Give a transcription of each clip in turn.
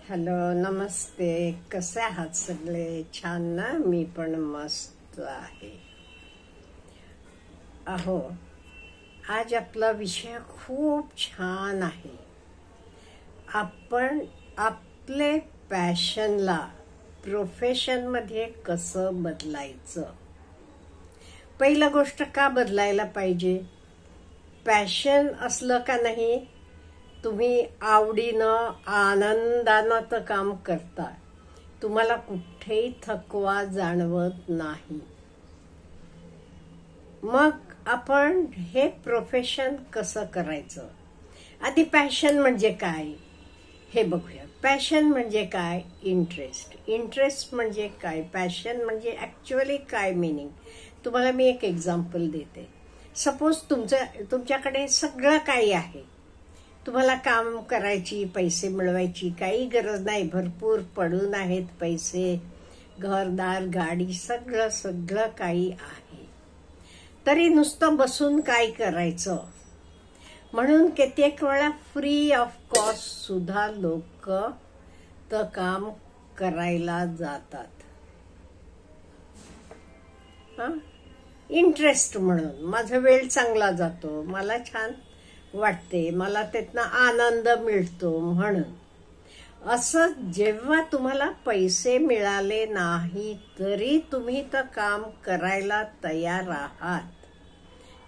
Hello, नमस्ते. कसे आहात सगळे? छान ना? मी पण मस्त आहे. अहो, आज आपला विषय खूप छान आहे. आपण आपले पॅशनला प्रोफेशन मध्ये कसं बदलायचं? पहिली गोष्ट, का बदलायला पाहिजे? पॅशन असलं का नाही, तुम्ही आवडीनं आनंदानं तर काम करता, तुम्हाला कुठेही थकवा जाणवत नाही. मग आपण हे प्रोफेशन कसं करायचं? आधी पॅशन म्हणजे काय हे बघूया. पॅशन म्हणजे काय? इंटरेस्ट म्हणजे काय? पॅशन म्हणजे ऍक्च्युअली काय मीनिंग? तुम्हाला मी एक एक्झाम्पल देते. सपोज तुमच्याकडे सगळं काही आहे, तुम्हाला काम करायची, पैसे मिळवायची काही गरज नाही, भरपूर पडून आहेत पैसे, घरदार, गाडी, सगळं काही आहे, तरी नुसतं बसून काय करायचं म्हणून कित्येक वेळा फ्री ऑफ कॉस्ट सुद्धा लोक तर काम करायला जातात. इंटरेस्ट म्हणून माझा वेळ चांगला जातो, मला छान वाटते, मला त्यातनं आनंद मिळतो म्हणून. असं जेव्हा तुम्हाला पैसे मिळाले नाही तरी तुम्ही तर काम करायला तयार आहात,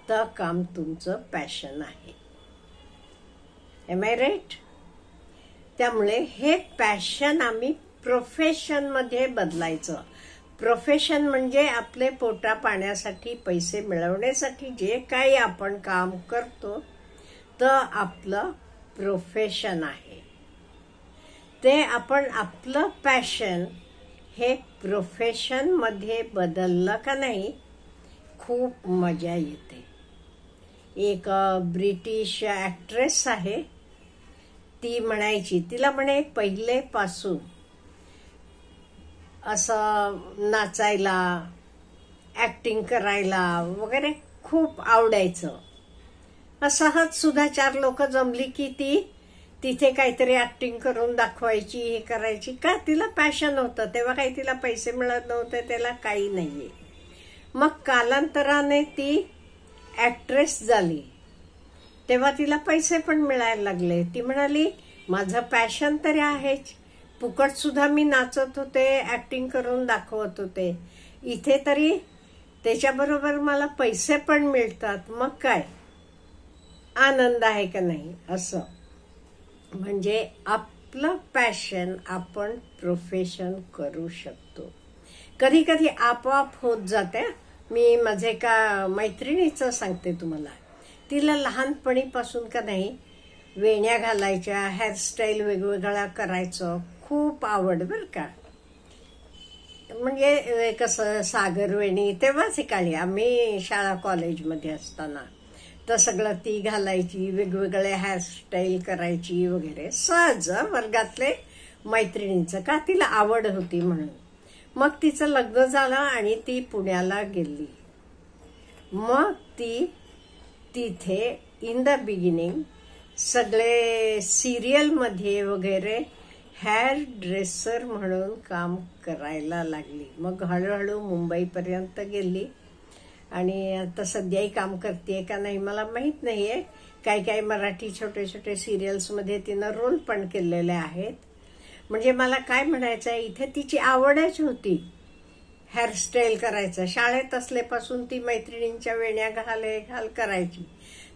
तर काम तुमचं पॅशन आहे. Am I right? त्यामुळे हे पॅशन आम्ही प्रोफेशन मध्ये बदलायचं. प्रोफेशन म्हणजे आपले पोटा पाण्यासाठी, पैसे मिळवण्यासाठी जे काही आपण काम करतो तर आपलं प्रोफेशन आहे. ते आपण आपलं पॅशन हे प्रोफेशन मध्ये बदललं का नाही, खूप मजा येते. एक ब्रिटिश ऍक्ट्रेस आहे, ती म्हणायची, तिला म्हणे पहिलेपासून असं नाचायला, ऍक्टिंग करायला वगैरे खूप आवडायचं. सहज सुद्धा 4 लोक जमली की ती तिथे काहीतरी ऍक्टिंग करून दाखवायची, हे करायची. का? तिला पॅशन होतं. तेव्हा काही तिला पैसे मिळत नव्हते, त्याला काही नाहीये. मग कालांतराने ती ऍक्ट्रेस झाली, तेव्हा तिला पैसे पण मिळायला लागले. ती म्हणाली, माझं पॅशन तरी आहेच, फुकट सुद्धा मी नाचत होते, ऍक्टिंग करून दाखवत होते, इथे तरी त्याच्याबरोबर मला पैसे पण मिळतात, मग काय आनंद आहे का नाही? असं म्हणजे आपलं पॅशन आपण प्रोफेशन करू शकतो. कधी कधी आपोआप होत जाते. मी माझे एका मैत्रिणीचं सांगते तुम्हाला. तिला लहानपणीपासून का नाही वेण्या घालायच्या, हेअरस्टाईल वेगवेगळ्या करायचं खूप आवड बरं का. म्हणजे कसं सागर वेणी तेव्हाच काळी आम्ही शाळा कॉलेजमध्ये असताना तर सगळं ती घालायची, वेगवेगळे हेअरस्टाईल करायची वगैरे, सहज वर्गातले मैत्रिणींचं, का तिला आवड होती म्हणून. मग तिचं लग्न झालं आणि ती पुण्याला गेली. मग ती तिथे इन द बिगिनिंग सगळे सिरियल मध्ये वगैरे हेअर ड्रेसर म्हणून काम करायला लागली. मग हळूहळू मुंबईपर्यंत गेली आणि आता सध्याही काम करते का नाही मला माहित नाहीये. काही मराठी छोटे छोटे सिरियल्स मध्ये तिनं रोल पण केलेले आहेत. म्हणजे मला काय म्हणायचं आहे, इथे तिची आवडच होती हेअरस्टाईल करायचं. शाळेत असल्यापासून ती मैत्रिणींच्या वेण्या घाल करायची,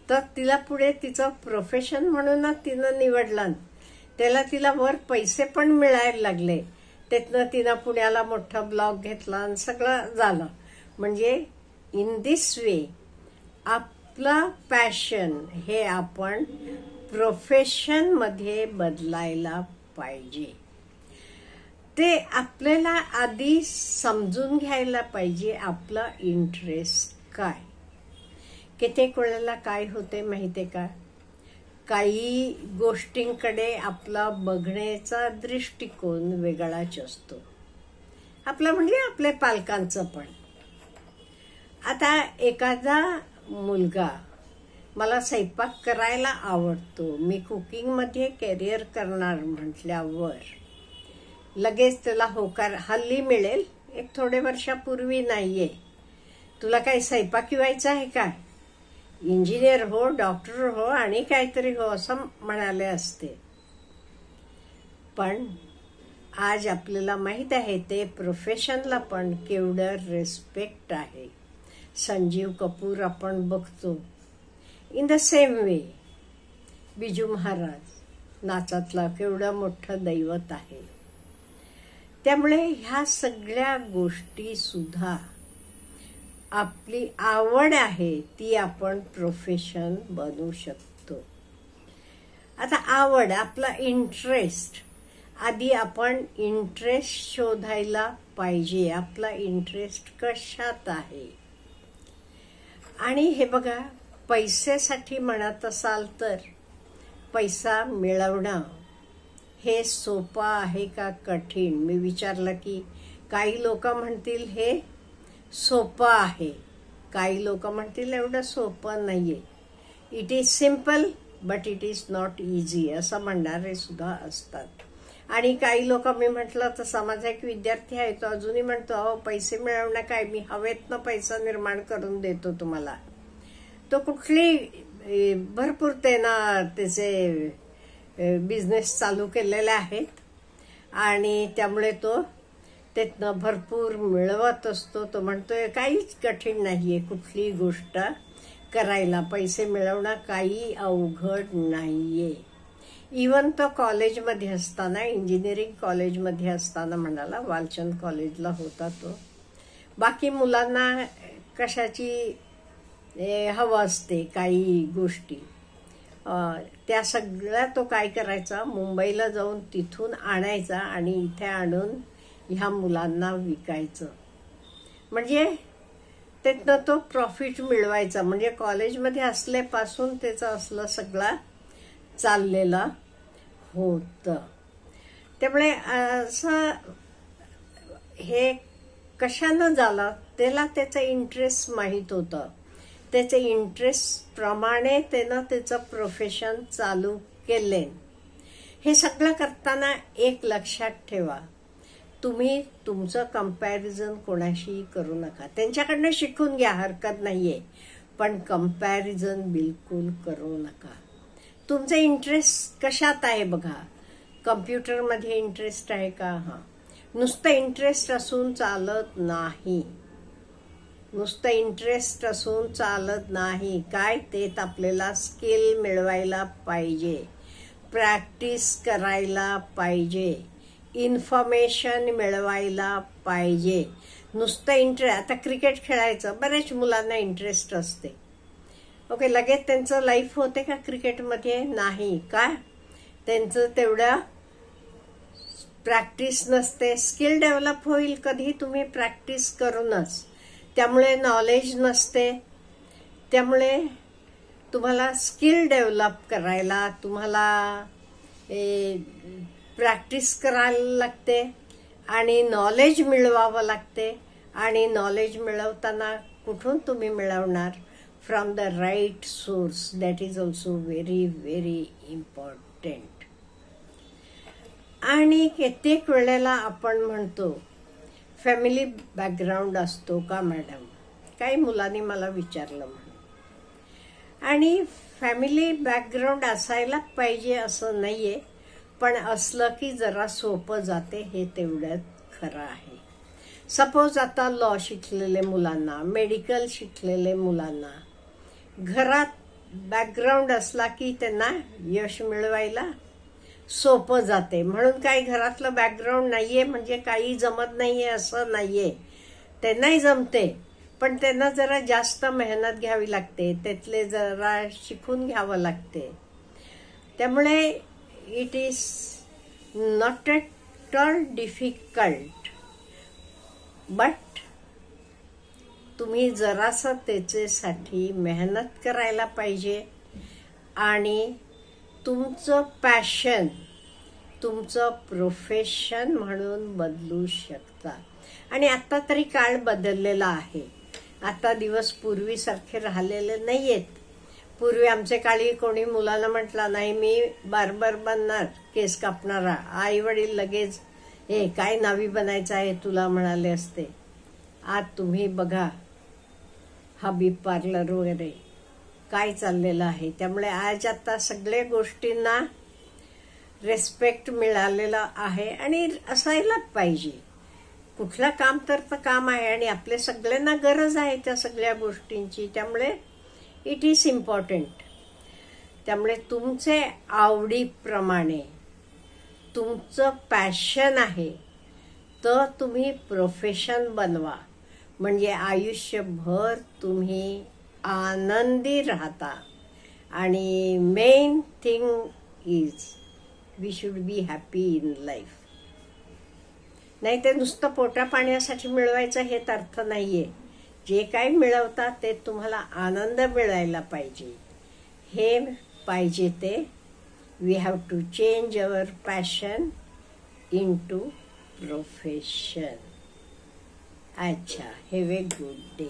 तर तिला पुढे तिचं प्रोफेशन म्हणूनच तिनं निवडलं. त्याला तिला वर पैसे पण मिळायला लागले. त्यातनं तिनं पुण्याला मोठा ब्लॉग घेतला आणि सगळं झालं. म्हणजे इन दिस वे आपलं पॅशन हे आपण प्रोफेशन मध्ये बदलायला पाहिजे. ते आपल्याला आधी समजून घ्यायला पाहिजे आपलं इंटरेस्ट काय. कित्येक वेळेला काय होते माहितीये का, काही गोष्टींकडे आपला बघण्याचा दृष्टिकोन वेगळाच असतो. आपला म्हणजे आपल्या पालकांचं पण. आता एखादा मुलगा, मला स्वयंपाक करायला आवडतो, मी कुकिंग मध्ये करिअर करणार म्हटल्यावर लगेच त्याला होकार हल्ली मिळेल, एक थोडे वर्षापूर्वी नाहीये. तुला काही स्वयंपाकी व्हायचं आहे का, इंजिनियर हो, डॉक्टर हो आणि काहीतरी हो असं म्हणाले असते. पण आज आपल्याला माहित आहे ते प्रोफेशनला पण केवढं रिस्पेक्ट आहे. संजीव कपूर आपण बघतो. In the same way Biju Maharaj नाचातला केवढं मोठं दैवत आहे. त्यामुळे ह्या सगळ्या गोष्टी सुद्धा आपली आवड आहे ती आपण प्रोफेशन बनवू शकतो. आता आवड, आपला इंटरेस्ट, आधी आपण इंटरेस्ट शोधायला पाहिजे. आपला इंटरेस्ट कशात आहे. आणि हे बघा, पैसेसाठी म्हणत असाल तर पैसा मिळवणं हे सोपं आहे का कठीण. मी विचारलं की काही लोक म्हणतील हे सोपं आहे, काही लोक म्हणतील एवढं सोपं नाहीये. It is simple but it is not easy असं म्हणणारे सुद्धा असतात. आणि काही लोक, मी म्हटलं तसा माझा एक विद्यार्थी आहे तो अजूनही म्हणतो, अहो पैसे मिळवणं काय, मी हवेतनं पैसा निर्माण करून देतो तुम्हाला. तो कुठली भरपूर त्याचे बिझनेस चालू केलेले आहेत आणि त्यामुळे तो त्यातनं भरपूर मिळवत असतो. तो म्हणतोय काहीच कठीण नाहीये कुठली गोष्ट करायला, पैसे मिळवणं काही अवघड नाहीये. इवन तो कॉलेजमध्ये असताना, इंजिनिअरिंग कॉलेजमध्ये असताना म्हणाला, वालचंद कॉलेजला होता तो. बाकी मुलांना कशाची हवं असते काही गोष्टी, त्या सगळ्या तो काय करायचा, मुंबईला जाऊन तिथून आणायचा आणि इथे आणून ह्या मुलांना विकायचं. म्हणजे त्यातनं तो प्रॉफिट मिळवायचा. म्हणजे कॉलेजमध्ये असल्यापासून त्याचं असलं सगळं चाललेलं होतं. त्यामुळे असं हे कशानं झालं, त्याला त्याचं इंटरेस्ट माहीत होतं. त्याच्या इंटरेस्ट प्रमाणे त्यानं त्याचं प्रोफेशन चालू केले. हे सगळं करताना एक लक्षात ठेवा, तुम्ही तुमचं कंपॅरिझन कोणाशी करू नका. त्यांच्याकडनं शिकून घ्या, हरकत नाहीये, पण कंपॅरिझन बिलकुल करू नका. तुमचं इंटरेस्ट कशात आहे बघा. कम्प्युटरमध्ये इंटरेस्ट आहे का, हा, नुसतं इंटरेस्ट असून चालत नाही. नुसतं इंटरेस्ट असून चालत नाही. काय, तेच आपल्याला स्किल मिळवायला पाहिजे, प्रॅक्टिस करायला पाहिजे, इन्फॉर्मेशन मिळवायला पाहिजे. नुसतं इंटरेस्ट, आता क्रिकेट खेळायचं बऱ्याच मुलांना इंटरेस्ट असते. ओके, लगेच त्यांचं लाईफ होते का क्रिकेटमध्ये, नाही. का, त्यांचं तेवढं प्रॅक्टिस नसते. स्किल डेव्हलप होईल कधी, तुम्ही प्रॅक्टिस करूनच. त्यामुळे नॉलेज नसते. त्यामुळे तुम्हाला स्किल डेव्हलप करायला तुम्हाला प्रॅक्टिस करायला लागते आणि नॉलेज मिळवावं लागते. आणि नॉलेज मिळवताना कुठून तुम्ही मिळवणार, from the right source. That is also very very important. आणि कित्येक वेळेला आपण म्हणतो फॅमिली बॅकग्राऊंड असतो का मॅडम, काही मुलांनी मला विचारलं म्हणून. आणि फॅमिली बॅकग्राऊंड असायला पाहिजे असं नाहीये, पण असलं की जरा सोपं जाते, हे तेवढं खरं आहे. सपोज आता लॉ शिकलेले मुलांना, मेडिकल शिकलेले मुलांना घरात बॅकग्राऊंड असला की त्यांना यश मिळवायला सोपं जाते. म्हणून काही घरातलं बॅकग्राऊंड नाहीये म्हणजे काही जमत नाहीये असं नाहीये, त्यांनाही जमते, पण त्यांना जरा जास्त मेहनत घ्यावी लागते, त्यातले जरा शिकून घ्यावं लागते. त्यामुळे it is not at all difficult, but तुम्ही जरासं त्याच्यासाठी मेहनत करायला पाहिजे आणि तुमचं पॅशन तुमचं प्रोफेशन म्हणून बदलू शकता. आणि आता तरी काळ बदललेला आहे. आता दिवस पूर्वीसारखे राहिलेले नाहीयेत. पूर्वी आमच्या काळी कोणी मुलाला म्हटलं नाही मी बार्बर बनणार, केस कापणारा, आई वडील लगेच हे काय नावी बनायचं आहे तुला म्हणाले असते. आज तुम्ही बघा हबीब पार्लर वगैरे काय चाललेलं आहे. त्यामुळे आज आता सगळ्या गोष्टींना रेस्पेक्ट मिळालेला आहे आणि असायलाच पाहिजे. कुठलं काम तर काम आहे आणि आपल्या सगळ्यांना गरज आहे त्या सगळ्या गोष्टींची. त्यामुळे इट इज इम्पॉर्टंट. त्यामुळे तुमचे आवडीप्रमाणे तुमचं पॅशन आहे तर तुम्ही प्रोफेशन बनवा. म्हणजे आयुष्यभर तुम्ही आनंदी राहता. आणि main thing is we should be happy in life. नाही ते नुसतं पोटा पाण्यासाठी मिळवायचं हेच अर्थ नाहीये. जे काही मिळवता ते तुम्हाला आनंद मिळायला पाहिजे. हे पाहिजे ते we have to change our passion into profession. अच्छा, हॅव ए गुड डे.